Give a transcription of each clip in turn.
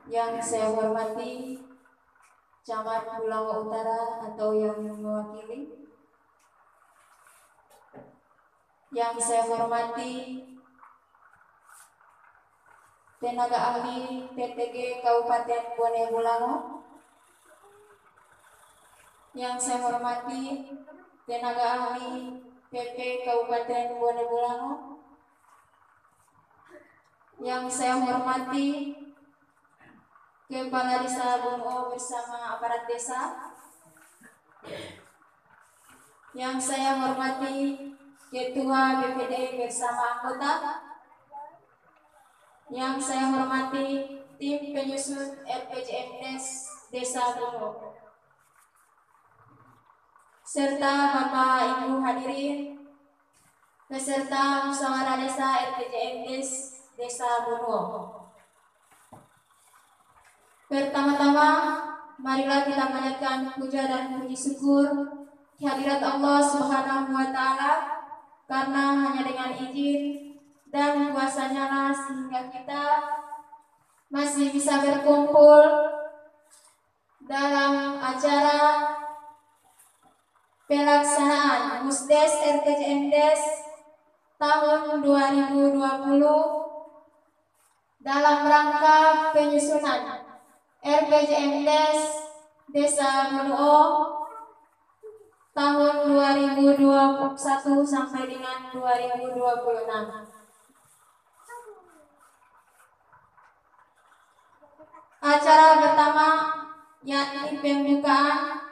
Yang saya hormati Camat Bulanga Utara atau yang mewakili. Yang saya hormati tenaga ahli PTG Kabupaten Bone Bolango. Yang saya hormati tenaga ahli PP Kabupaten Bone Bolango. Yang saya hormati Kepala Desa Bungo bersama aparat desa. Yang saya hormati Ketua BPD bersama anggota. Yang saya hormati tim penyusun RPJMdes Desa Bungo, serta Bapak Ibu hadirin peserta musyawarah desa RPJMdes Desa Bungo. Pertama-tama, marilah kita panjatkan puja dan puji syukur kehadirat Allah Subhanahu wa Ta'ala, karena hanya dengan izin dan kuasa-Nya lah sehingga kita masih bisa berkumpul dalam acara pelaksanaan Musdes RPJMdes tahun 2020 dalam rangka penyusunan RPJMdes Desa Bungo tahun 2021 sampai dengan 2026. Acara pertama yakni pembukaan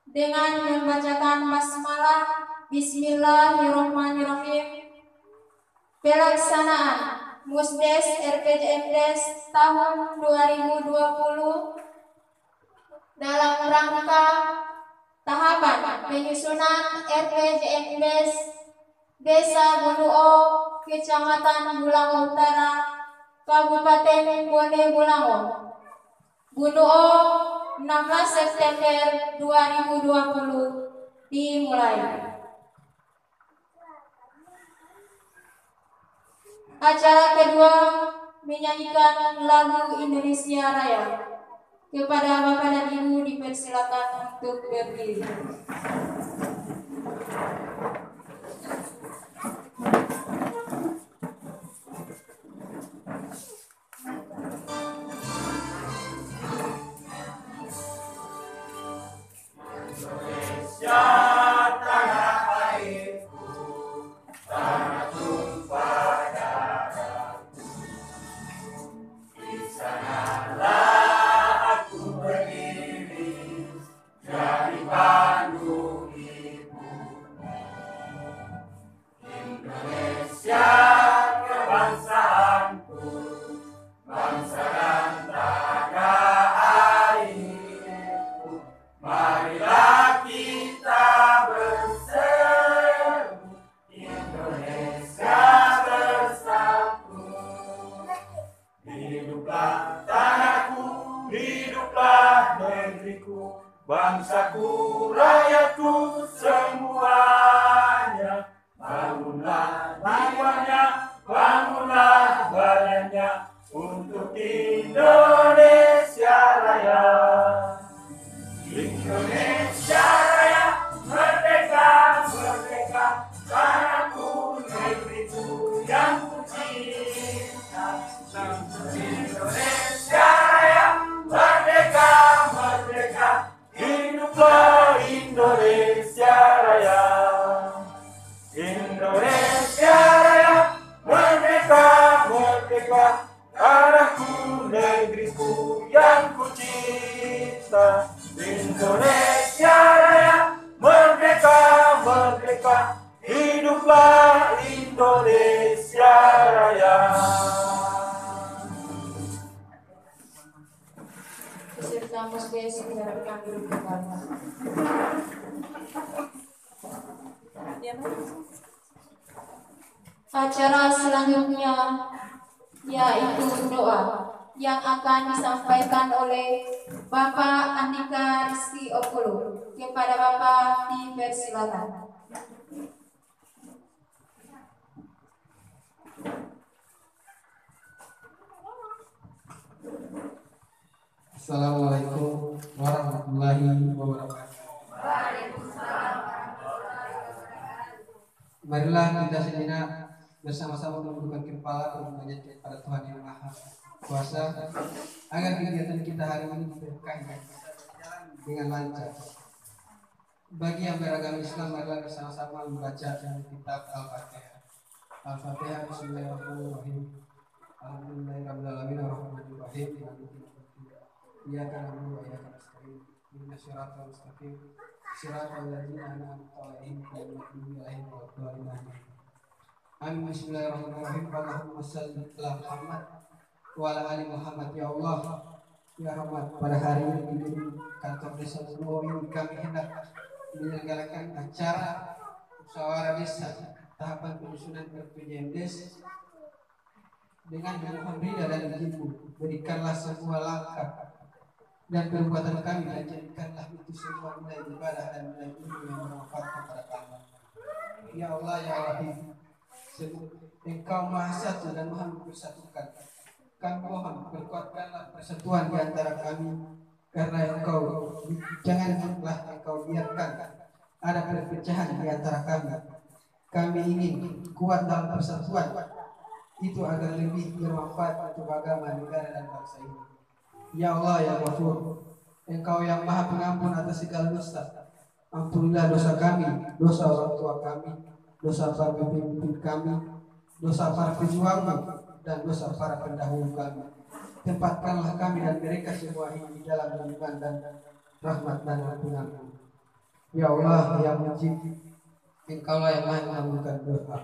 dengan membacakan basmalah Bismillahirrahmanirrahim. Pelaksanaan Musdes RPJMdes tahun 2020 dalam rangka tahapan penyusunan RPJMdes Desa Bungo, Kecamatan Bulanga Utara, Kabupaten Bone Bolango, Bungo, 16 September 2020 dimulai. Acara kedua menyanyikan lagu Indonesia Raya. Kepada Bapak dan Ibu dipersilakan untuk berdiri. Bangsaku, rakyatku semuanya, bangunlah jiwanya, bangunlah badannya untuk Indonesia Raya. Indonesia Raya, merdeka, merdeka, tanahku, negeriku yang kucinta. Indonesia Raya, merdeka, merdeka, hiduplah Indonesia Raya. Indonesia Raya, merdeka, merdeka, tanahku, negeriku yang kucinta. Indonesia Raya, merdeka, merdeka, hiduplah Indonesia Raya. Peserta Musdes diharapkan duduk bersama. Acara selanjutnya yaitu doa yang akan disampaikan oleh Bapak Andika Rizky Okulu. Kepada Bapak dipersilakan. Marilah kita sejenak bersama-sama menundukkan kepala dan menyembah kepada Tuhan yang Maha Kuasa agar kegiatan kita hari ini diberkahi dan berjalan dengan lancar. Bagi yang beragama Islam, marilah bersama-sama membaca kitab Al-Fatihah. Al-Fatihah. Bismillahirrahmanirrahim. Alhamdulillahirrahmanirrahim. Ar-Rahmanirrahim. Iyyaka na'budu wa iyyaka nasta'in. Ihdinas siratal mustaqim. Siratal ladzina an'amta 'alaihim ghairil maghdubi 'alaihim waladdallin. Amin. Bismillahirrahmanirrahim. Allahumma shalli ala Muhammad wa ala ali Muhammad. Ya Allah, ya Rahmat, pada hari ini di kantor desa Bungo ini kami hendak menyelenggarakan acara musyawarah desa tahapan penyusunan RPJMDes dengan memohon ridha dan izin-Mu. Berikanlah semua langkah dan perbuatan kami dan jadikanlah itu semua nilai ibadah dan nilai ilmu yang bermanfaat kepada kami. Ya Allah, ya Rahim, Engkau Maha Satu dan Maha Mempersatukan. Kami mohon perkuatkanlah persatuan di antara kami, karena janganlah Engkau biarkan ada perpecahan di antara kami. Kami ingin kuat dalam persatuan itu agar lebih bermanfaat untuk agama, negara dan bangsa ini. Ya Allah, ya Ghafur, Engkau yang Maha Pengampun atas segala dosa. Ampunilah dosa kami, dosa orang tua kami, dosa para pemimpin kami, dosa para pejuang dan dosa para pendahulu kami. Tempatkanlah kami dan mereka semua ini di dalam lindungan dan rahmat dan ampunan-Mu. Ya Allah, yang Mujib, Engkaulah yang Maha mengabulkan doa.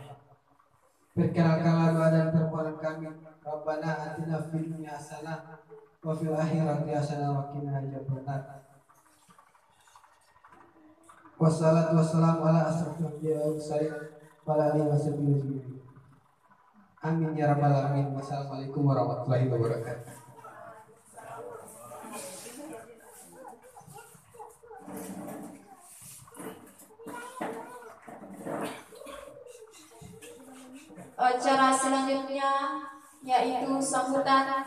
Perkenalkanlah doa dan permohonan kami. Rabbana atina fid dunya hasanah wa fil akhirati hasanah wa qina adzabannar. Wassalatu wassalamu ala asrofil anbiya'i wal mursalin wa ala alihi washabihi. Amin ya rabbal alamin. Wassalamualaikum warahmatullahi wabarakatuh. Acara selanjutnya yaitu sambutan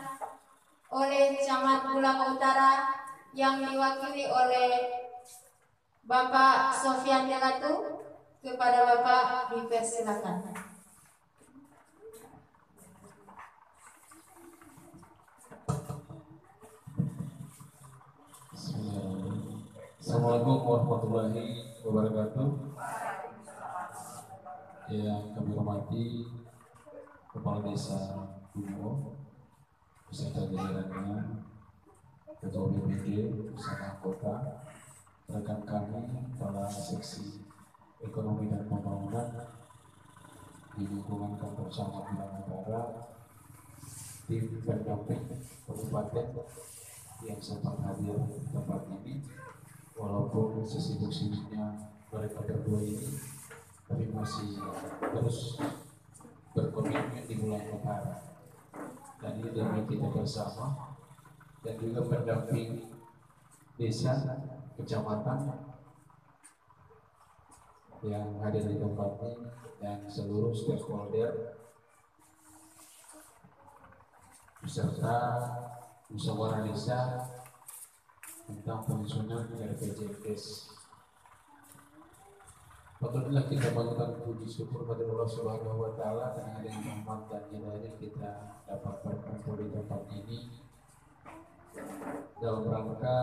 oleh Camat Bulak Utara yang diwakili oleh Bapak Sofyan Delatu. Kepada Bapak dipersilakan. Assalamualaikum warahmatullahi wabarakatuh. Yang kami hormati Kepala Desa Bungo beserta jajarannya, Ketua BPD bersama anggota, rekan kami para seksi ekonomi dan pembangunan di lingkungan kantor camat Bilang Utara, tim pendamping kabupaten yang sempat hadir di tempat ini, walaupun sesibuk-sibuknya mereka berdua ini, tapi masih terus berkomitmen di bulan Utara. Dan ini demi kita bersama, dan juga pendamping desa, kecamatan yang hadir di tempat ini, dan seluruh stakeholder beserta musyawarah desa tentang penyusunan RPJMDes. Patutlah kita banggakan puji syukur pada Allah Subhanahu wa Ta'ala karena dengan rahmat dan hidayahnya kita dapat berkumpul di tempat ini dalam rangka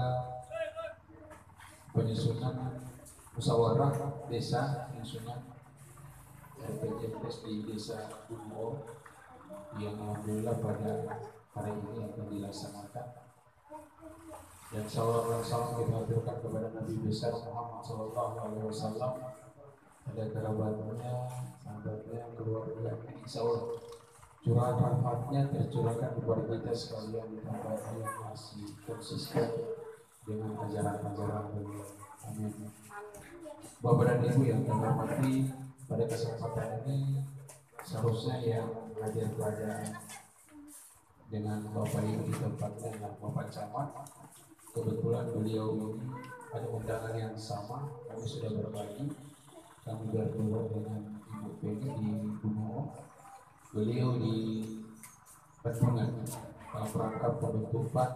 penyusunan musyawarah desa, penyusunan RPJMDes di Desa Bungo yang alhamdulillah pada hari ini akan dilaksanakan. Dan salam kita haturkan kepada Nabi besar Muhammad SAW, ada kerabatnya, sahabatnya, keluarga, insya Allah curahan rahmatnya tercurahkan kepada kita sekalian di tempat yang masih konsisten dengan ajaran-ajaran beliau. Amin. Bapak dan Ibu yang kami hormati, pada kesempatan ini seharusnya yang hadir pada dengan Bapak Ibu di tempatnya dengan Bapak Camat. Kebetulan beliau ini ada undangan yang sama, kami sudah berbagi. Kami berdua dengan Ibu Peggy di Bungo, beliau di Bendungan dalam rangka pembentukan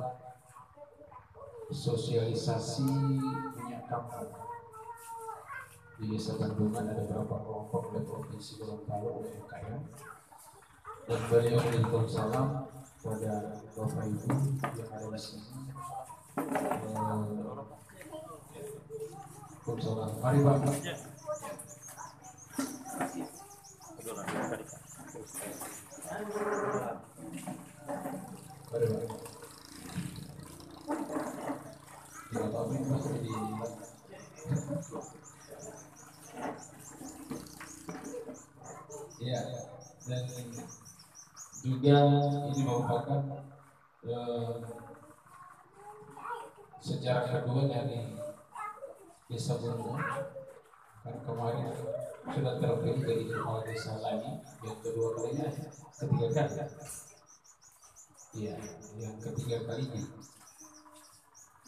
sosialisasi minyak kampung. Di Desa Bendungan ada beberapa kelompok dan Provinsi Gorontalo UMKM, dan beliau mengirim salam pada Bapak Ibu yang ada di sini. Mari Pak. Mari Pak. Ya, kami masih di ya, dan juga ini merupakan sejarah kedua dari Desa Bungo, kan kemarin sudah terpilih jadi kepala desa lagi, yang kedua kalinya, ketiga kali, iya, yang ketiga kalinya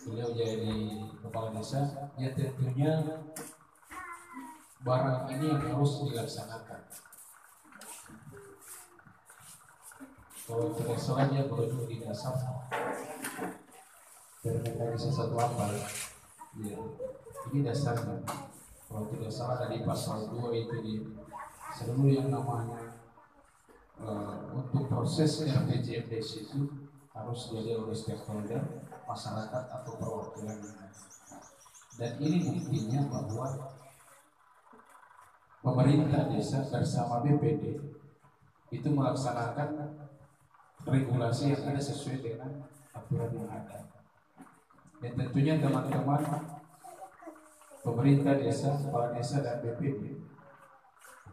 beliau jadi kepala desa. Ya tentunya barang ini yang harus dilaksanakan. Kalau tidak salah dia berujung di dasar Permendagri 1 apa ya, ini dasarnya. Kalau tidak salah dari pasal 2 itu di seluruh yang namanya untuk proses RPJMDes itu harus dilihat oleh stakeholder, masyarakat atau perwakilan. Dan ini buktinya bahwa pemerintah desa bersama BPD itu melaksanakan regulasi yang ada sesuai dengan aturan yang ada. Dan tentunya teman-teman pemerintah desa, kepala desa dan BPD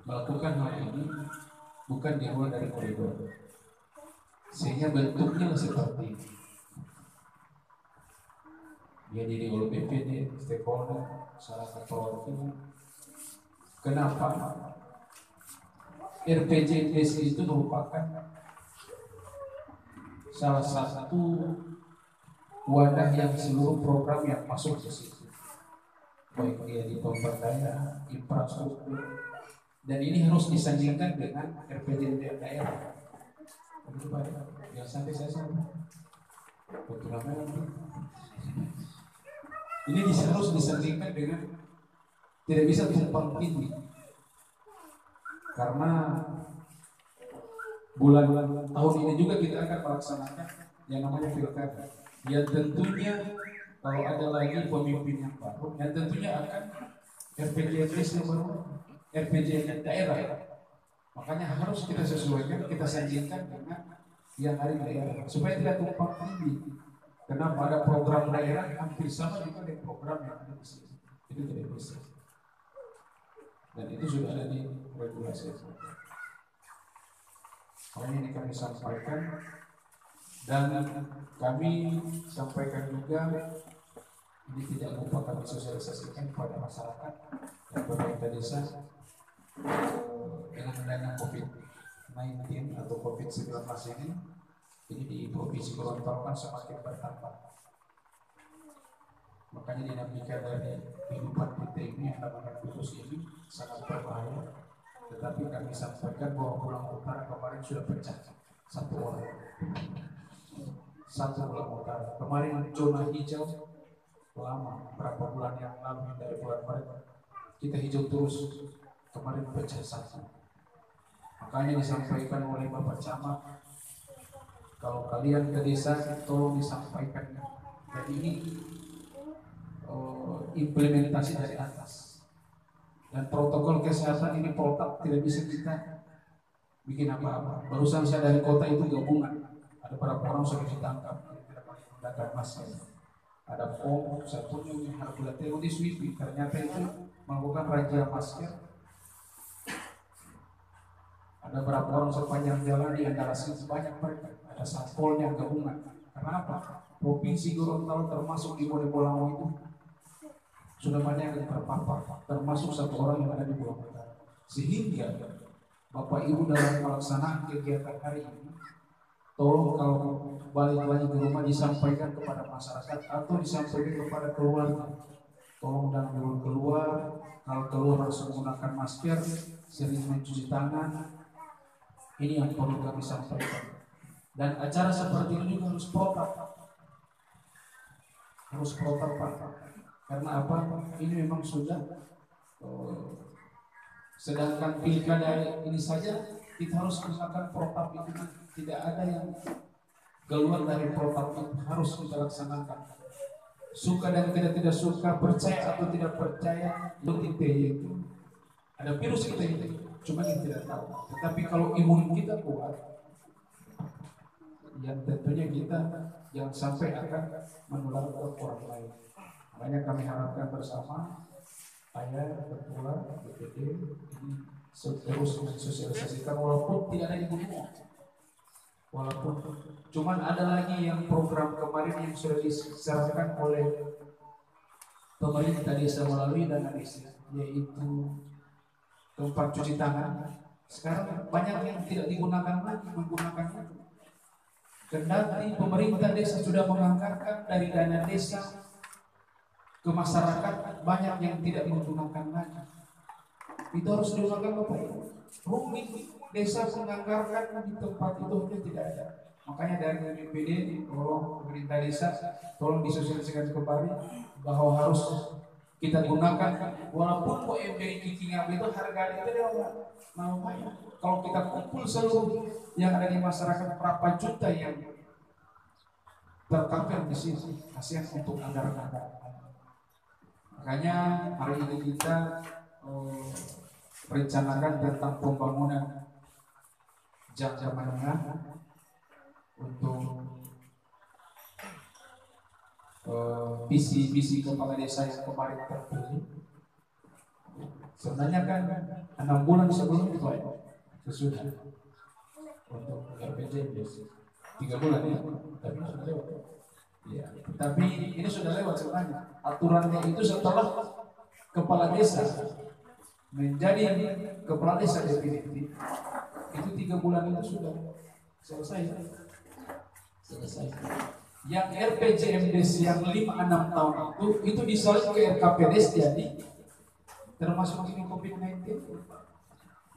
melakukan hal ini bukan di luar dari koridor, sehingga bentuknya seperti ini. Dia diri oleh BPD, stakeholder, masyarakat perwakilan. Kenapa? RPJMDes itu merupakan salah satu wadah yang seluruh program yang masuk ke situ, baik dia di pemberdayaan, infrastruktur, dan ini harus disandingkan dengan RPJMD daerah. Yang sampai saya sampaikan, ini harus disandingkan dengan, tidak bisa tumpang tindih, karena bulan-bulan tahun ini juga kita akan melaksanakan yang namanya pilkada. Ya tentunya kalau ada lagi pemimpin yang baru, dan tentunya akan RPJMDes yang baru, RPJMD daerah. Makanya harus kita sesuaikan, kita sajikan dengan yang ada di daerah supaya tidak tumpang tindih. Kenapa ada program daerah hampir sama juga dengan program yang ada di sini. Itu tidak bisa. Dan itu sudah ada di regulasi. Makanya ini kami sampaikan, dan kami sampaikan juga ini tidak lupa kami sosialisasikan kepada masyarakat dan pemerintah desa dengan adanya COVID-19 atau COVID-19 ini di Provinsi Gorontalo kan semakin bertambah. Makanya dinamika dari kehidupan kita ini yang namanya virus ini sangat berbahaya. Tetapi kami sampaikan bahwa Pulau Utara kemarin sudah pecah satu orang. Satu Pulau Utara kemarin zona hijau lama, berapa bulan yang lalu dari bulan Maret kita hijau terus, kemarin pecah satu. Makanya disampaikan oleh Bapak Camat, kalau kalian ke desa tolong disampaikan. Jadi ini implementasi dari atas, dan protokol kesehatan ini protap tidak bisa kita bikin apa-apa. Barusan saya dari kota itu gabungan, ada beberapa orang sudah ditangkap tidak menggunakan masker. Ada satu yang harus di sweeping, ternyata itu melakukan razia masker. Ada beberapa orang sepanjang jalan di antara sini banyak mereka, ada satpolnya gabungan. Kenapa? Provinsi Gorontalo termasuk di Bolango itu sudah banyak yang terpapar, termasuk satu orang yang ada di Pulau Utara. Sehingga Bapak Ibu dalam pelaksanaan kegiatan hari ini, tolong kalau balik lagi ke rumah disampaikan kepada masyarakat atau disampaikan kepada keluarga. Tolong dan dulu keluar, kalau keluar harus menggunakan masker, sering mencuci tangan. Ini yang perlu kami sampaikan. Dan acara seperti ini juga harus protap. Harus protap Pak. Karena apa? Ini memang sudah Sedangkan pilkada ini saja kita harus gunakan protap itu, tidak ada yang keluar dari protap itu, harus kita laksanakan. Suka dan tidak suka, percaya atau tidak percaya, itu ada virus kita ini, cuma kita tidak tahu. Tetapi kalau imun kita kuat, yang tentunya kita jangan sampai akan menularkan orang lain. Makanya kami harapkan bersama saya, ketua DPD ini terus mensosialisasikan walaupun tidak ada yang ngomong. Walaupun cuman ada lagi yang program kemarin yang sudah diserahkan oleh pemerintah desa melalui dana desa, yaitu tempat cuci tangan. Sekarang banyak yang tidak digunakan lagi, menggunakan itu. Kendati pemerintah desa sudah menganggarkan dari dana desa ke masyarakat, banyak yang tidak menggunakan lagi. Itu harus digunakan Bapak Ibu. Rumit desa menganggarkan di tempat itu hanya tidak ada. Makanya dari BPD tolong pemerintah desa tolong disosialisasikan kembali bahwa harus kita gunakan, walaupun UMD Kikingap itu harga itu namanya. Kalau kita kumpul seluruh yang ada di masyarakat berapa juta yang tertampil di sini, kasihan untuk anggaran-anggaran. Makanya hari ini kita rencanakan tentang pembangunan jangka menengah untuk visi kepala desa yang kemarin terpilih. Sebenarnya kan 6 bulan sebelum itu sesudah untuk RPJMDes 3 bulan ya, tapi sudah lewat. Ya, tapi ini sudah lewat sebenarnya. Aturannya itu setelah kepala desa menjadi kepala desa definitif, itu 3 bulan itu sudah selesai. Yang RPJMDes yang 5-6 tahun itu disalin ke RKPDes jadi termasuk ini COVID-19.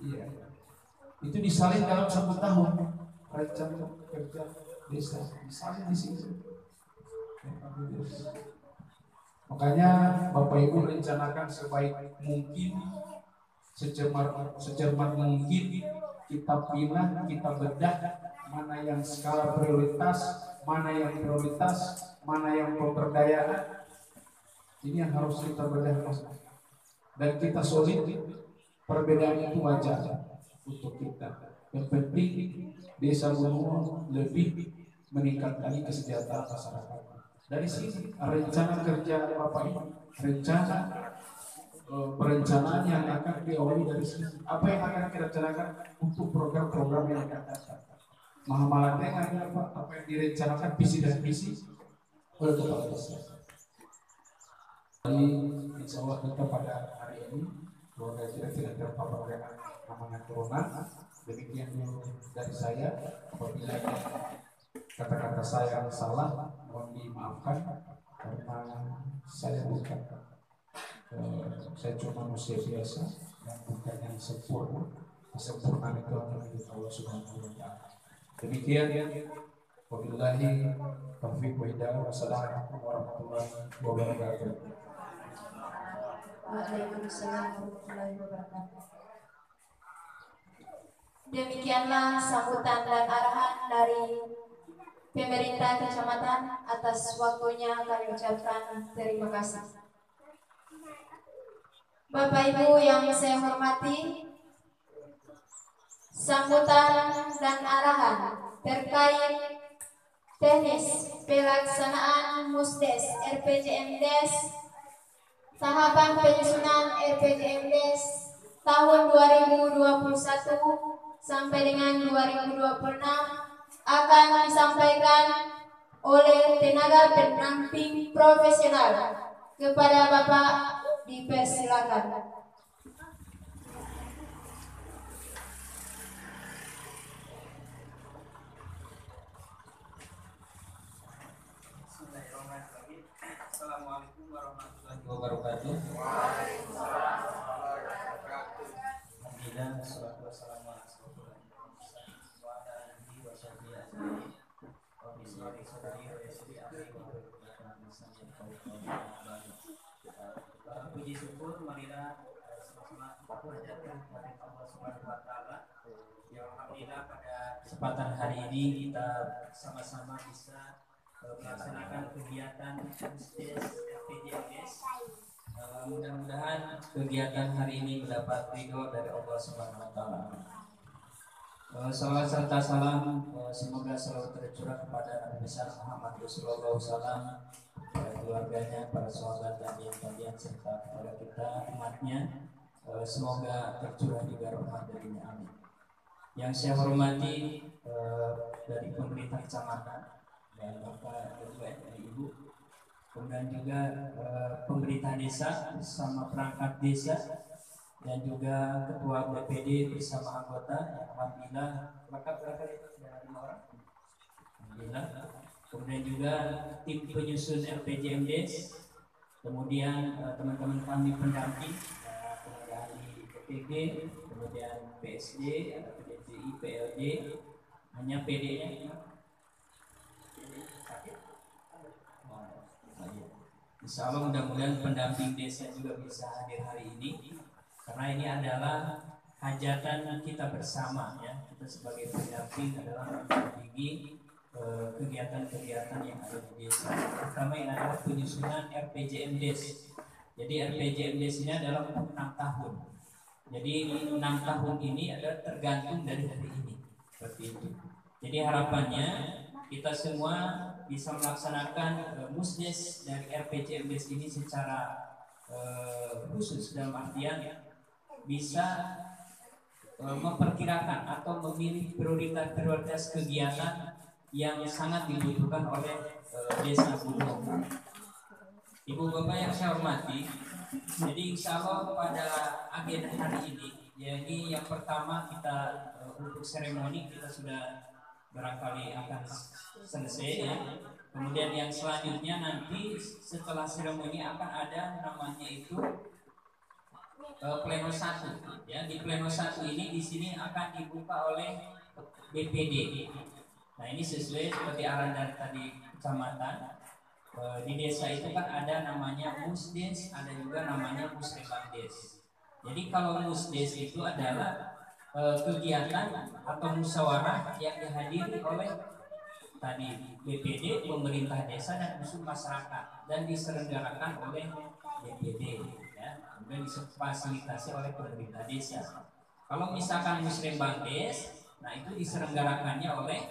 Iya. Itu disalin dalam 1 tahun rencana kerja desa disalin di sini. Makanya Bapak Ibu rencanakan sebaik mungkin, secermat mungkin kita pilih, kita bedah mana yang skala prioritas, mana yang prioritas, mana yang pemberdayaan. Ini yang harus kita bedah Mas. Dan kita solid, perbedaan itu wajar untuk kita. Yang penting desa Gunung lebih meningkatkan kesejahteraan masyarakat. Dari sini rencana kerja Bapak ini, rencana perencanaan yang akan diawali dari sini. Apa yang akan kita rencanakan untuk program-program yang akan datang. Mahamalatnya apa yang direncanakan visi dan misi oleh kepala desa. Jadi insya Allah kita pada hari ini keluarga kita tidak terpapar dengan namanya corona. Demikian dulu dari saya. Apabila kata-kata saya salah, mohon dimaafkan karena saya bukan saya cuma manusia biasa yang bukan yang sempurna. Kesempurnaan itu hanya milik Allah Subhanahu wa Ta'ala. Demikian. Wabillahi taufiq wa hidayah. Wassalamualaikum warahmatullahi wabarakatuh. Waalaikumsalam warahmatullahi wabarakatuh. Demikianlah sambutan dan arahan dari pemerintah kecamatan. Atas waktunya kami ucapkan terima kasih. Bapak Ibu yang saya hormati, sambutan dan arahan terkait teknis pelaksanaan Musdes RPJMDes tahapan penyusunan RPJMDes tahun 2021 sampai dengan 2026 akan disampaikan oleh tenaga pendamping profesional. Kepada Bapak dipersilakan. Assalamualaikum warahmatullahi wabarakatuh. Alhamdulillah, wassalatu wassalamu ala rasulillah wa ala alihi wa sahbihi ajma'in. Puji syukur marilah sama-sama panjatkan wa taala. Ya alhamdulillah pada kesempatan hari ini kita sama-sama bisa melaksanakan kegiatan Musdes FPJMS. Mudah-mudahan kegiatan hari ini mendapat ridho dari Allah Subhanahu wa taala. Salawat serta salam semoga selalu tercurah kepada Nabi besar Muhammad Rasulullah SAW, keluarganya, para sahabat dan yang serta kepada kita umatnya. Semoga tercurah juga rahmat darinya, amin. Yang saya hormati dari pemerintah kecamatan dan bapak dan ibu, kemudian juga pemerintah desa bersama perangkat desa dan juga ketua BPD bersama anggota yang alhamdulillah lengkap berapa itu ada 5 orang. Alhamdulillah. Kemudian juga tim penyusun RPJMDes, kemudian teman-teman kami pendamping, dari PPG, kemudian PSD, ada PDCI, PLD, hanya PD-nya. Insya Allah mudah-mudahan pendamping desa juga bisa hadir hari ini, karena ini adalah hajatan kita bersama ya. Kita sebagai pendamping adalah mendampingi kegiatan-kegiatan yang ada di desa. Pertama ini adalah penyusunan RPJMDes. Jadi RPJMDes ini adalah 6 tahun. Jadi 6 tahun ini adalah tergantung dari hari ini. Seperti itu. Jadi harapannya kita semua bisa melaksanakan musdes dari RPJMDes ini secara khusus, dalam artian bisa memperkirakan atau memilih prioritas kegiatan yang sangat dibutuhkan oleh desa Gunung. Ibu bapak yang saya hormati, jadi insya Allah pada agenda hari ini, jadi yang pertama kita untuk seremoni kita sudah barangkali akan selesai ya. Kemudian yang selanjutnya nanti setelah seremoni akan ada namanya itu pleno 1 ya. Di pleno 1 ini di sini akan dibuka oleh BPD. Nah ini sesuai seperti arahan dari tadi kecamatan. Di desa itu kan ada namanya Musdes, ada juga namanya Musrebangdes. Jadi kalau Musdes itu adalah kegiatan atau musyawarah yang dihadiri oleh tadi BPD, pemerintah desa dan unsur masyarakat, dan diselenggarakan oleh BPD ya, kemudian difasilitasi oleh pemerintah desa. Kalau misalkan Musrebangdes, nah itu diselenggarakannya oleh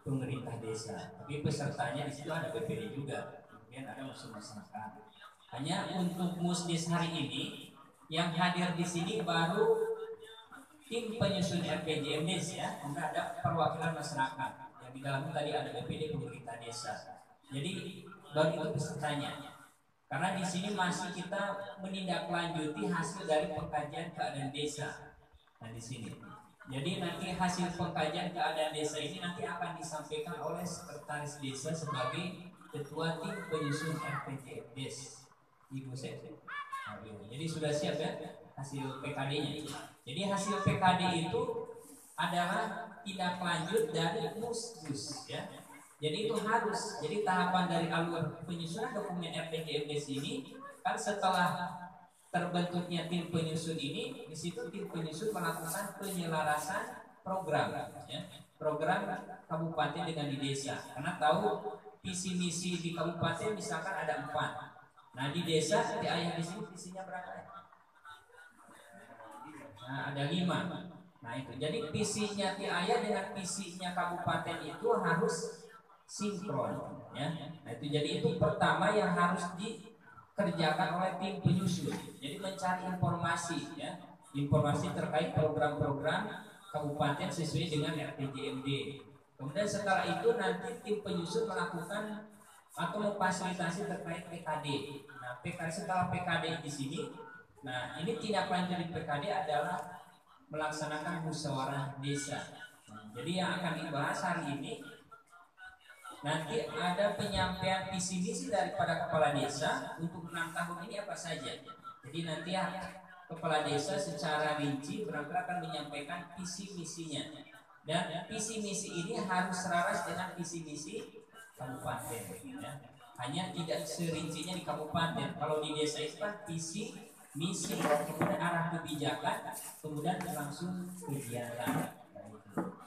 pemerintah desa, tapi pesertanya di situ ada BPD juga, kemudian ada unsur masyarakat. Hanya untuk Musdes hari ini yang hadir di sini baru tim penyusun RPJMDes ya, kemudian ada perwakilan masyarakat yang di dalamnya tadi ada BPD pemerintah desa. Jadi baru itu pesertanya. Karena di sini masih kita menindaklanjuti hasil dari pengkajian keadaan desa. Nah di sini. Jadi nanti hasil pengkajian keadaan desa ini nanti akan disampaikan oleh sekretaris desa sebagai ketua tim penyusun RPJMDes. Ibu saya. Jadi sudah siap ya hasil PKD-nya. Jadi hasil PKD itu adalah tindak lanjut dari Musdus ya. Jadi itu harus. Jadi tahapan dari alur penyusunan dokumen RPJMDes ini kan setelah terbentuknya tim penyusun ini, di situ tim penyusun melakukan penyelarasan program ya. Program kabupaten dengan di desa. Karena tahu visi misi di kabupaten misalkan ada 4. Nah di desa di ayah di sini visinya berapa ya? Nah ada 5. Nah itu jadi visinya di ayah dengan visinya kabupaten itu harus sinkron ya. Nah itu jadi itu pertama yang harus dikerjakan oleh tim penyusun. Jadi mencari informasi ya, informasi terkait program-program kabupaten sesuai dengan RPJMD. Kemudian setelah itu nanti tim penyusun melakukan atau memfasilitasi terkait PKD. Nah, setelah PKD di sini, nah ini tindak lanjut di PKD adalah melaksanakan musyawarah desa. Jadi yang akan dibahas hari ini nanti ada penyampaian visi misi daripada kepala desa untuk 6 tahun ini apa saja. Jadi nanti kepala desa secara rinci benar-benar akan menyampaikan visi misinya. Dan visi misi ini harus selaras dengan visi misi kabupaten ya. Hanya tidak serincinya di kabupaten. Kalau di desa itu kan visi misi, kemudian arah kebijakan, kemudian langsung kegiatan.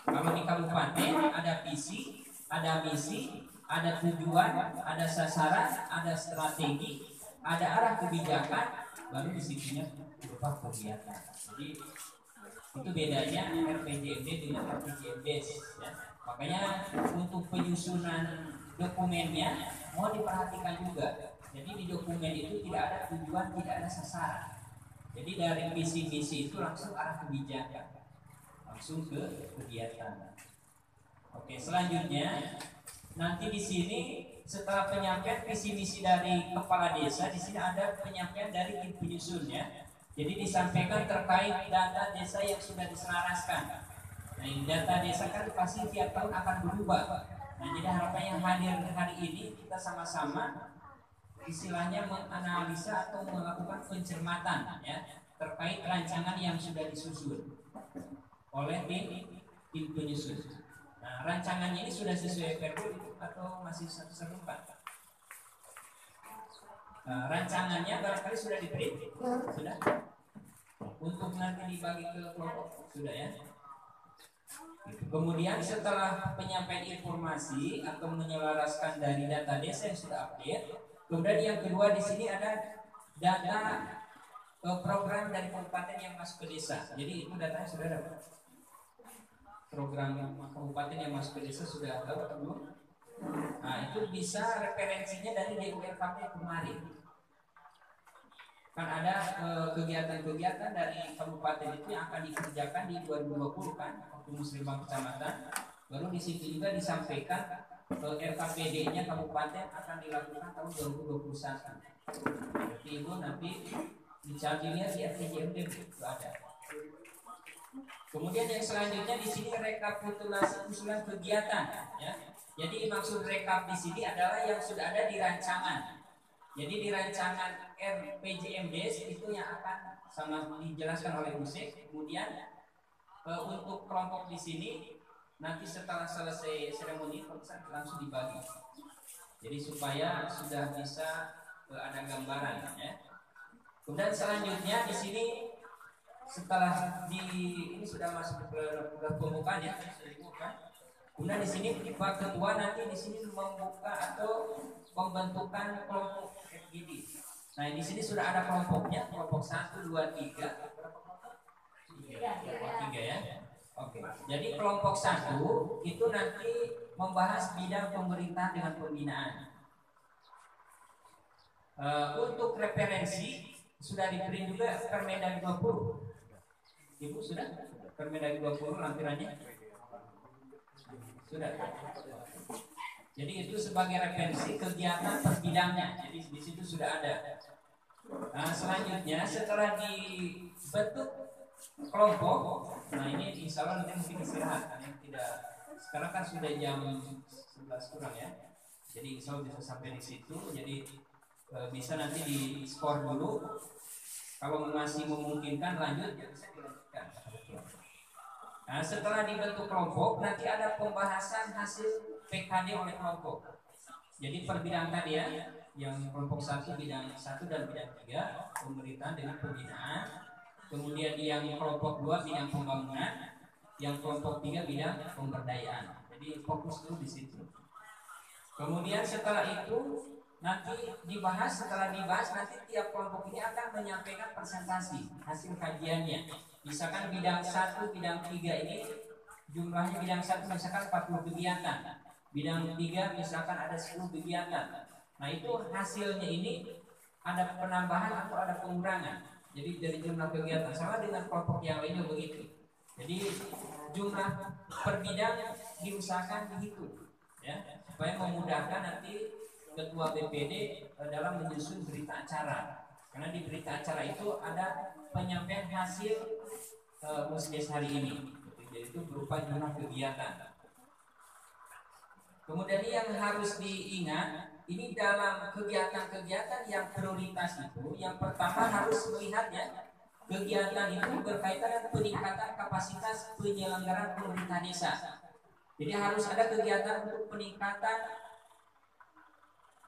Kalau di kabupaten ada visi, ada misi, ada tujuan, ada sasaran, ada strategi, ada arah kebijakan, baru disitunya berupa kegiatan. Jadi itu bedanya RPJMD dengan RPJMDes ya. Makanya untuk penyusunan dokumennya mau diperhatikan juga. Jadi di dokumen itu tidak ada tujuan, tidak ada sasaran. Jadi dari visi misi itu langsung arah kebijakan, langsung ke kegiatan. Oke, selanjutnya nanti di sini setelah penyampaian visi misi dari kepala desa, di sini ada penyampaian dari tim penyusunnya. Jadi disampaikan terkait data desa yang sudah diselaraskan. Nah, data desa kan pasti tiap tahun akan berubah. Nah, jadi harapannya hadir hari ini kita sama-sama istilahnya menganalisa atau melakukan pencermatan ya terkait rancangan yang sudah disusun oleh tim penyusun. Nah, rancangannya ini sudah sesuai pergub atau masih serempak? Nah, rancangannya barangkali sudah diberi, sudah. Untuk nanti dibagi ke kelompok sudah ya. Kemudian setelah penyampaian informasi atau menyelaraskan dari data desa yang sudah update, kemudian yang kedua di sini ada data program dari kabupaten yang masuk ke desa. Jadi itu datanya sudah ada. Program kabupaten yang masuk ke desa sudah ada atau belum? Nah, itu bisa referensinya dari DURKP kemarin. Kan ada kegiatan-kegiatan dari kabupaten itu yang akan dikerjakan di 2020 kan, waktu musliman kecamatan. Baru di situ juga disampaikan RKPD-nya kabupaten akan dilakukan tahun 2021. Jadi itu nanti dicarinya di RPJMD itu ada. Kemudian yang selanjutnya di sini rekapitulasi usulan kegiatan ya. Jadi maksud rekap di sini adalah yang sudah ada di rancangan. Jadi di rancangan RPJMDes itu yang akan sama dijelaskan oleh Musik. Kemudian untuk kelompok di sini nanti setelah selesai seremoni langsung dibagi. Jadi supaya sudah bisa ada gambaran ya. Kemudian selanjutnya di sini setelah ini sudah masuk ke pembukaan ya, kemudian di sini Pak Ketua nanti di sini membuka atau pembentukan kelompok FGD. Nah di sini sudah ada kelompoknya, kelompok 1, 2, 3. 3 ya. Oke. Jadi kelompok 1 itu nanti membahas bidang pemerintah dengan pembinaan. Untuk referensi sudah diberi juga Permendagri 20. Ibu sudah? Permendagri 20 lampirannya? Sudah. Jadi itu sebagai referensi kegiatan per bidangnya. Jadi di situ sudah ada. Nah, selanjutnya setelah dibentuk kelompok, nah ini insya Allah nanti mungkin istirahat karena tidak. Sekarang kan sudah jam 11 kurang ya. Jadi insya Allah bisa sampai di situ. Jadi bisa nanti di skor dulu. Kalau masih memungkinkan lanjut ya bisa dilanjutkan. Nah, setelah dibentuk kelompok nanti ada pembahasan hasil PKD oleh kelompok. Jadi per bidang tadi ya, yang kelompok 1 bidang 1 dan bidang 3 pemerintahan dengan pembinaan. Kemudian yang kelompok 2 bidang pembangunan, yang kelompok 3 bidang pemberdayaan. Jadi fokus dulu di situ. Kemudian setelah itu nanti dibahas, setelah dibahas nanti tiap kelompok ini akan menyampaikan presentasi hasil kajiannya. Misalkan bidang 1, bidang 3 ini jumlahnya bidang 1 misalkan 40 kegiatan, bidang 3 misalkan ada 10 kegiatan. Nah itu hasilnya ini ada penambahan atau ada pengurangan. Jadi dari jumlah kegiatan sama dengan kelompok yang lainnya begitu. Jadi jumlah per bidang diusahakan dihitung ya, supaya memudahkan nanti ketua BPD dalam menyusun berita acara. Karena di berita acara itu ada penyampaian hasil musdes hari ini. Jadi itu berupa jumlah kegiatan. Kemudian yang harus diingat, ini dalam kegiatan-kegiatan yang prioritas itu, yang pertama harus melihatnya kegiatan itu berkaitan dengan peningkatan kapasitas penyelenggaraan pemerintah desa. Jadi harus ada kegiatan untuk peningkatan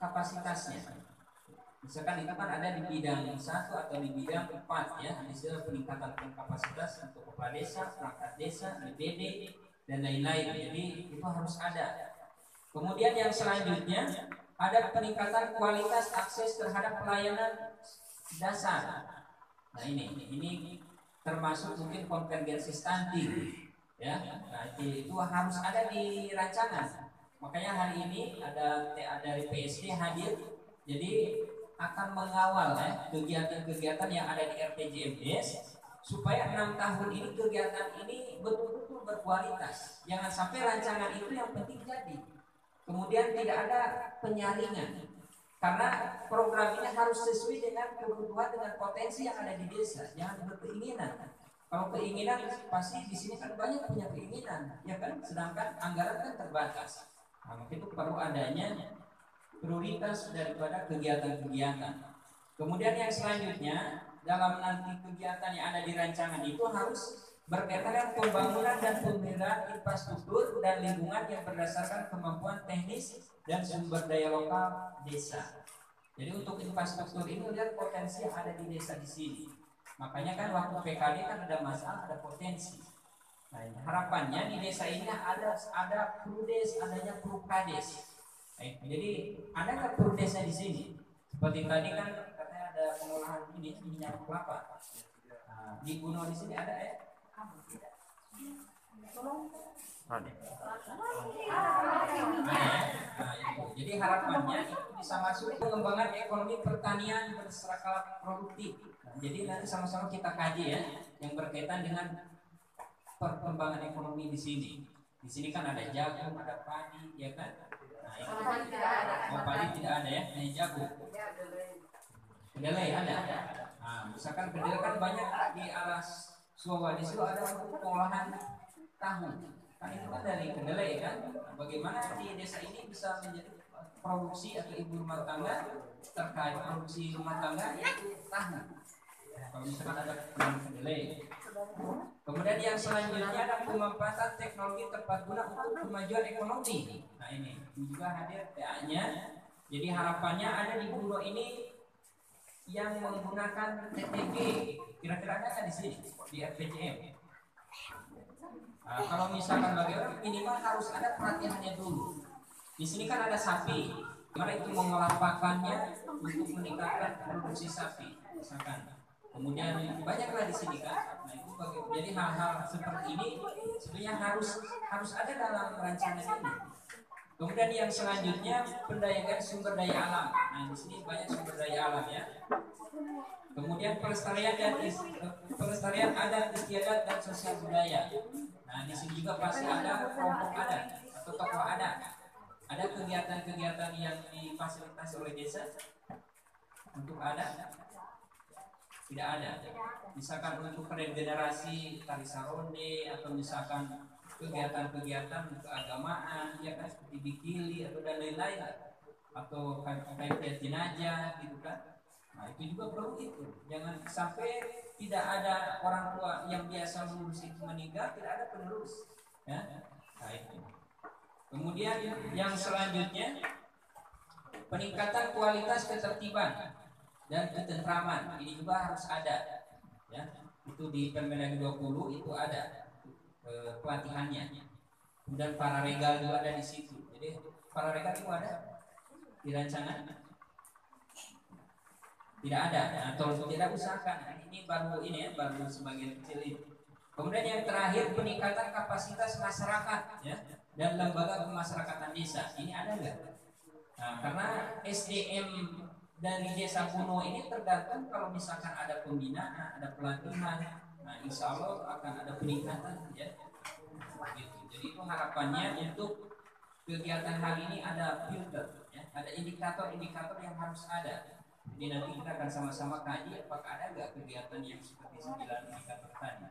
kapasitasnya. Misalkan itu kan ada di bidang 1 atau di bidang 4 ya, misalnya peningkatan kapasitas untuk kepala desa, perangkat desa, BPD dan lain-lain. Jadi itu harus ada. Kemudian yang selanjutnya ada peningkatan kualitas akses terhadap pelayanan dasar. Nah ini termasuk mungkin konvergensi stunting ya. Nah itu harus ada di rancangan. Makanya hari ini ada dari PSD hadir, jadi akan mengawal kegiatan-kegiatan yang ada di RPJMS supaya 6 tahun ini kegiatan ini betul-betul berkualitas. Jangan sampai rancangan itu yang penting jadi. Kemudian tidak ada penyaringan. Karena program ini harus sesuai dengan kebutuhan dengan potensi yang ada di desa. Jangan berkeinginan. Kalau keinginan pasti di sini kan banyak punya keinginan, ya kan? Sedangkan anggaran kan terbatas. Nah, itu perlu adanya prioritas daripada kegiatan-kegiatan. Kemudian yang selanjutnya dalam nanti kegiatan yang ada di rancangan itu harus berkaitan dengan pembangunan dan pemeliharaan infrastruktur dan lingkungan yang berdasarkan kemampuan teknis dan sumber daya lokal desa. Jadi untuk infrastruktur ini lihat potensi yang ada di desa di sini. Makanya kan waktu PKD kan ada masalah, ada potensi. Nah, harapannya di desa ini ada PRUDES, adanya PRUKADES. Jadi ada nggak PRUDESnya di sini? Seperti tadi kan katanya ada pengolahan ini minyak kelapa. Nah, di Gunung di sini ada ya? Jadi harapannya itu bisa masuk pengembangan ekonomi pertanian berskala produktif. Nah, jadi nanti sama-sama kita kaji ya yang berkaitan dengan perkembangan ekonomi di sini. Di sini kan ada jagung, ada padi, ya kan? Padi tidak ada ya, hanya jagung. Kedelai ada. Nah, misalkan kedelai kan banyak di alas Suwa di situ ada pengolahan tahu. Kan itu kan dari kedelai kan. Nah, bagaimana di desa ini bisa menjadi produksi atau ibu rumah tangga terkait produksi rumah tangga yaitu tahu. Kalau misalkan ada kedelai. Kemudian yang selanjutnya ada pemanfaatan teknologi tepat guna untuk kemajuan ekonomi. Nah ini juga hadir TA-nya. Jadi harapannya ada di Buro ini yang menggunakan TTG. Kira-kira ada di sini di RPJM. Nah, kalau misalkan bagaimana minimal harus ada pelatihannya dulu. Di sini kan ada sapi. Karena itu mengolah pakannya untuk meningkatkan produksi sapi. Misalkan. Kemudian banyaklah di sini kan. Nah, itu jadi hal-hal seperti ini sebenarnya harus ada dalam rancangan ini. Kemudian yang selanjutnya pendayakan sumber daya alam. Nah di sini banyak sumber daya alam ya. Kemudian pelestarian adat istiadat dan sosial budaya. Nah di sini juga pasti ada kelompok adat atau tokoh adat. Ada kegiatan-kegiatan yang difasilitasi oleh desa untuk adat. Tidak ada. Misalkan untuk regenerasi tari saronde atau misalkan kegiatan-kegiatan keagamaan ya kan seperti bikili atau dan lain-lain atau kayak jenazah gitu kan. Nah itu juga perlu itu. Jangan sampai tidak ada orang tua yang biasa mengurus itu meninggal, tidak ada penerus. Ya. Nah itu. Kemudian yang selanjutnya peningkatan kualitas ketertiban dan ketentraman ini juga harus ada ya. Itu di Permendagri 20 itu ada pelatihannya. Kemudian para regal juga ada di situ. Jadi para regal itu ada di rancangan tidak ada atau tidak usahakan. Ini baru sebagian kecil ini. Kemudian yang terakhir peningkatan kapasitas masyarakat ya dan lembaga pemasyarakatan desa ini ada nggak? Nah, karena SDM dari desa kuno ini tergantung kalau misalkan ada pembinaan, ada pelatihan, nah insya Allah akan ada peningkatan ya. Gitu. Jadi itu harapannya untuk kegiatan hari ini ada filter, ya. Ada indikator-indikator yang harus ada. Jadi nanti kita akan sama-sama kaji apakah ada nggak kegiatan yang seperti 9 indikator tadi.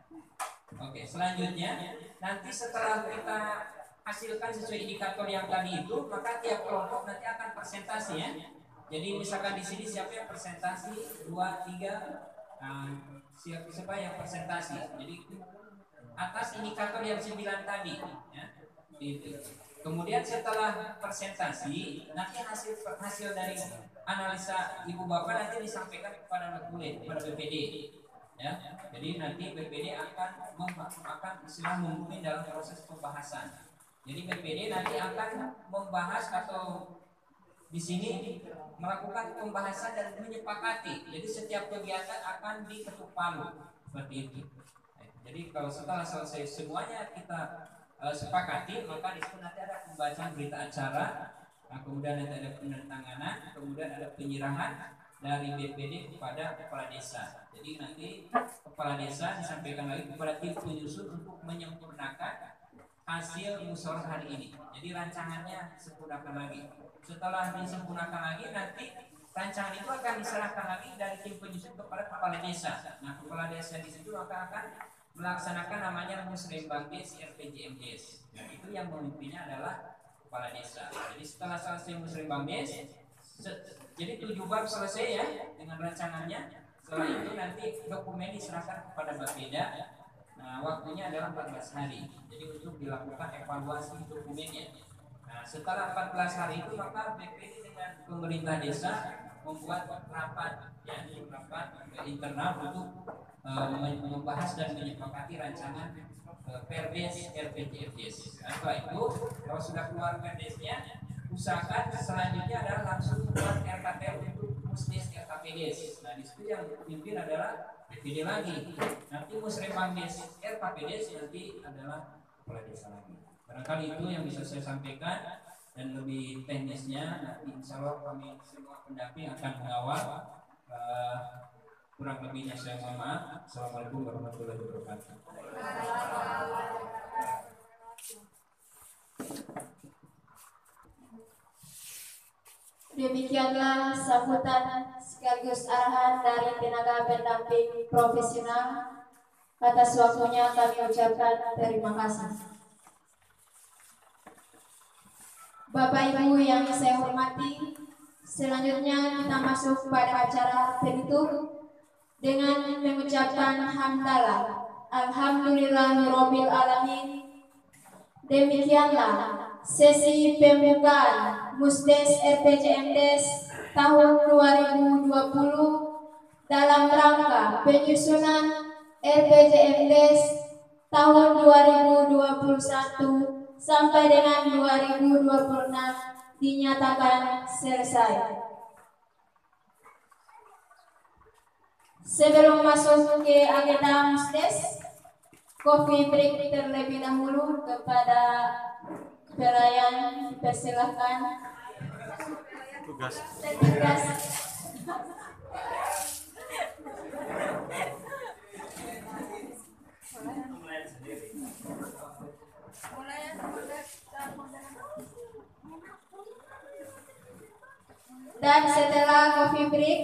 Oke, selanjutnya nanti setelah kita hasilkan sesuai indikator yang tadi itu, maka tiap kelompok nanti akan presentasi ya. Jadi misalkan di sini siapa yang presentasi 2, 3 siapa yang presentasi. Jadi atas indikator yang 9 tadi ya. Gitu. Kemudian setelah presentasi, nanti hasil dari analisa ibu bapak nanti disampaikan kepada BPD, ya. Jadi nanti BPD akan istilah memimpin dalam proses pembahasan. Jadi BPD nanti akan membahas atau di sini melakukan pembahasan dan menyepakati. Jadi setiap kegiatan akan diketuk palu seperti itu. Jadi kalau setelah selesai semuanya kita sepakati, maka di situ nanti ada pembacaan berita acara, kemudian nanti ada penandatanganan, kemudian ada penyerahan dari BPD kepada kepala desa. Jadi nanti kepala desa disampaikan lagi kepada tim penyusun untuk menyempurnakan hasil musyawarah hari ini. Jadi rancangannya disempurnakan lagi. Setelah disempurnakan lagi, nanti rancangan itu akan diserahkan lagi dari tim penyusun kepada kepala desa. Nah, kepala desa di situ akan melaksanakan namanya Musrembangdes RPJMDes. Nah, itu yang memimpinnya adalah kepala desa. Jadi setelah selesai Musrembangdes, jadi 7 bab selesai ya dengan rancangannya. Setelah itu nanti dokumen diserahkan kepada Bapeda. Nah, waktunya adalah 14 hari. Jadi untuk dilakukan evaluasi dokumennya. Nah, setelah 14 hari itu maka BPD dengan pemerintah desa membuat rapat internal untuk membahas dan menyepakati rancangan Perdes RPJMDes. Nah, setelah itu kalau sudah keluar Perdesnya, usahakan selanjutnya adalah langsung membuat RKPD untuk Musdes RKPDes. Nah, di situ yang pimpin adalah BPD lagi. Nanti Musrembangdes RKPDes nanti adalah kepala desa lagi. Barangkali itu yang bisa saya sampaikan, dan lebih teknisnya nanti insya Allah kami semua pendamping akan mengawal. Kurang lebihnya saya mohon maaf. Assalamualaikum warahmatullahi wabarakatuh. Demikianlah sambutan sekaligus arahan dari tenaga pendamping profesional. Atas waktunya kami ucapkan terima kasih. Bapak Ibu yang saya hormati, selanjutnya kita masuk pada acara penutup dengan mengucapkan hamdalah. Alhamdulillahirabbil alamin. Demikianlah sesi pembukaan Musdes RPJMDes tahun 2020 dalam rangka penyusunan RPJMDes tahun 2021 sampai dengan 2026 dinyatakan selesai. Sebelum masuk ke agenda Musdes, coffee break terlebih dahulu. Kepada pelayan dipersilahkan Tugas. Dan setelah coffee break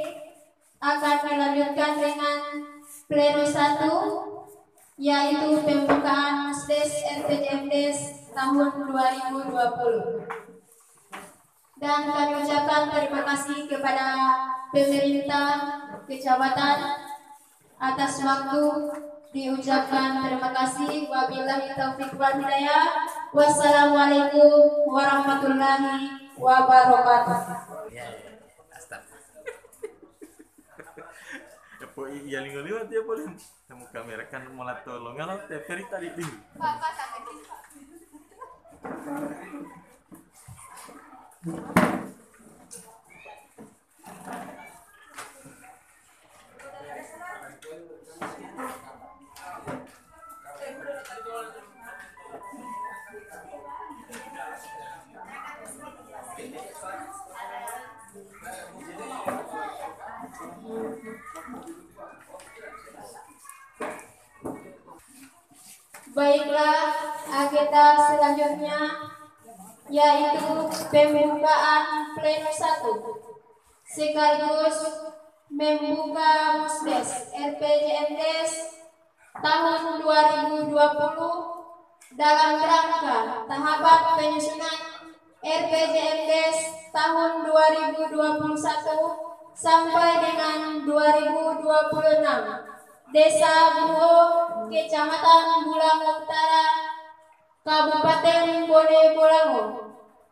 akan dilanjutkan dengan pleno 1, yaitu pembukaan Musdes RPJMDes tahun 2020. Dan kami ucapkan terima kasih kepada pemerintah kecamatan atas waktu. Diucapkan terima kasih. Wabillahi taufiq wal hidayah. Wassalamualaikum warahmatullahi wabarakatuh. Po iya liwat dia boleh temu kamera kan malah tolong kalau teferi tadi ding. Baiklah, agenda selanjutnya yaitu pembukaan pleno 1 sekaligus membuka Musdes RPJMDes tahun 2020 dalam rangka tahapan penyusunan RPJMDes tahun 2021 sampai dengan 2026. Desa Buho, Kecamatan Bulang Utara, Kabupaten Pone Bolango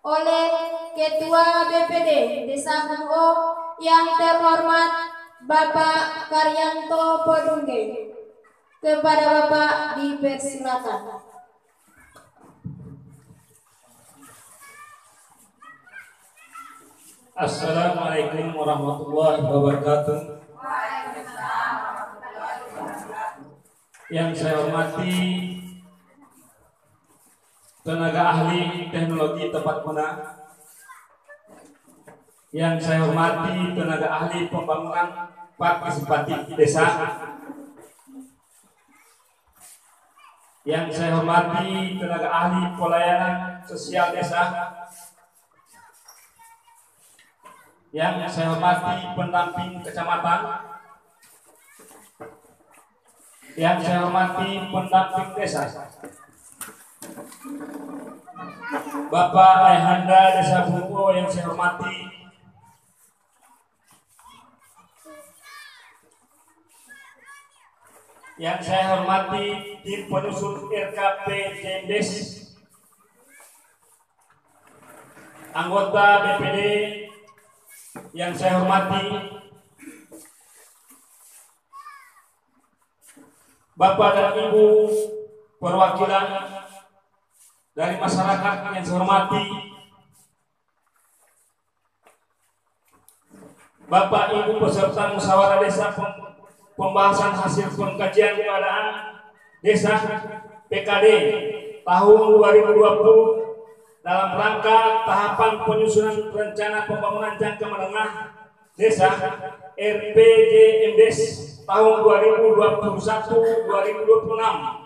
oleh Ketua BPD Desa Bunuo yang terhormat Bapak Karyanto Podungge. Kepada Bapak dipersilakan. Assalamualaikum warahmatullahi wabarakatuh. Yang saya hormati tenaga ahli teknologi tempat guna, yang saya hormati tenaga ahli pembangunan partisipatif desa, yang saya hormati tenaga ahli pelayanan sosial desa, yang saya hormati pendamping kecamatan, yang saya hormati pendamping desa, Bapak Ayahanda Desa Bunuo yang saya hormati, yang saya hormati tim penyusun RKP JMDes, anggota BPD yang saya hormati, Bapak dan Ibu perwakilan dari masyarakat yang saya hormati, Bapak Ibu peserta musyawarah desa pembahasan hasil pengkajian keadaan desa PKD tahun 2020 dalam rangka tahapan penyusunan rencana pembangunan jangka menengah desa RPJMDes tahun 2021-2026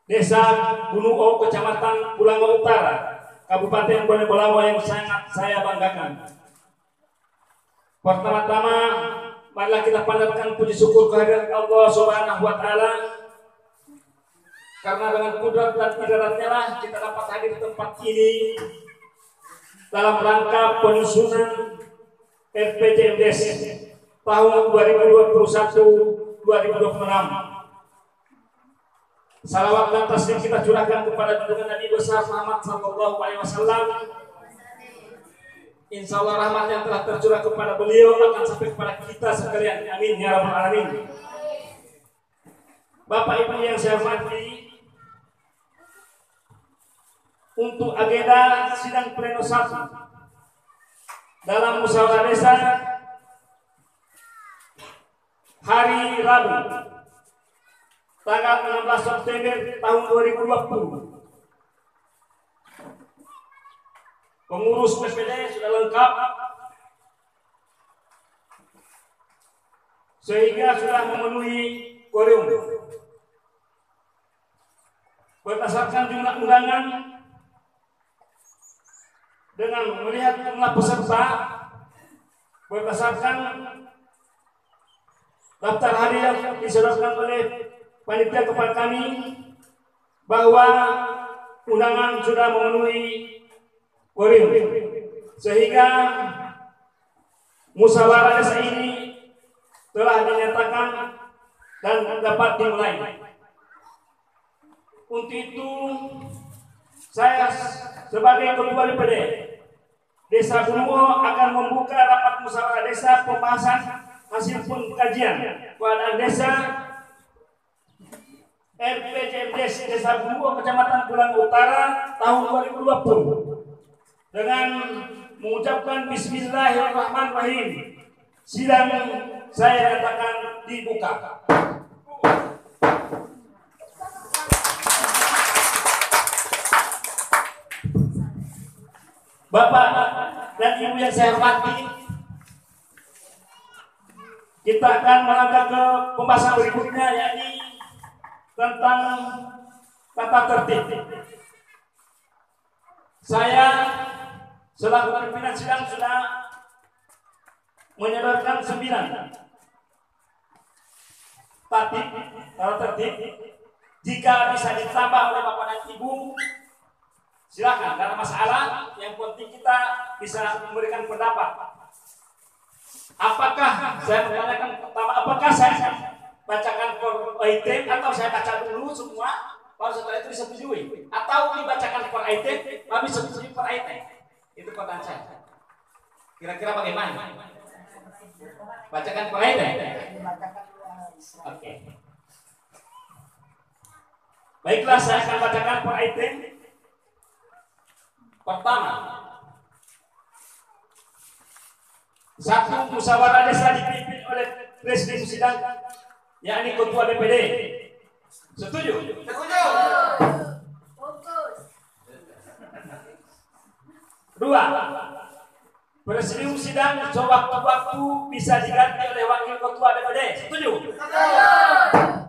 Desa Bunuo, Kecamatan Bulango Utara, Kabupaten Bone Bolango yang sangat saya banggakan. Pertama-tama, marilah kita panjatkan puji syukur kehadirat Allah Subhanahu wa Ta'ala, karena dengan kudrat dan iradatnya lah kita dapat hadir di tempat ini dalam rangka penyusunan RPJMDes tahun 2021-2026. Salawat dan taslim kita curahkan kepada junjungan Nabi besar Muhammad sallallahu alaihi wasallam. Insya Allah rahmat yang telah tercurah kepada beliau akan sampai kepada kita sekalian. Amin ya rabbal alamin. Bapak Ibu yang saya hormati, untuk agenda sidang pleno 1 dalam musyawarah desa hari Rabu tanggal 16 September tahun 2020. Pengurus PPD sudah lengkap sehingga sudah memenuhi quorum. Berdasarkan jumlah undangan dengan melihat jumlah peserta, berdasarkan daftar hadiah yang disodorkan oleh panitia kepada kami bahwa undangan sudah memenuhi quorum, sehingga musyawarah desa ini telah dinyatakan dan dapat dimulai. Untuk itu saya sebagai ketua DPD Desa Bunuo akan membuka rapat musyawarah desa pembahasan hasil pengkajian keadaan desa RPJMDes Desa Bunuo Kecamatan Bulango Utara tahun 2020 dengan mengucapkan Bismillahirrahmanirrahim. Sidang saya nyatakan dibuka. Bapak dan Ibu yang saya hormati, kita akan melangkah ke pembahasan berikutnya, yakni tentang tata tertib. Saya selaku pimpinan sidang sudah menyodorkan 9 tata tertib. Jika bisa ditambah oleh Bapak dan Ibu, silakan, karena masalah yang penting kita bisa memberikan pendapat. Apakah saya menanyakan pertama, apakah saya bacakan per item atau saya baca dulu semua baru setelah itu disetujui, atau dibacakan per item, baru disetujui per item. Itu pertanyaan saya. Kira-kira bagaimana? Bacakan per item. Oke. Baiklah, saya akan bacakan per item. Pertama, satu musyawarah desa dipimpin oleh presiden sidang, yakni ketua DPD. Setuju? Setuju. Dua, presidium sidang sewaktu-waktu bisa diganti oleh wakil ketua DPD. Setuju? Setuju.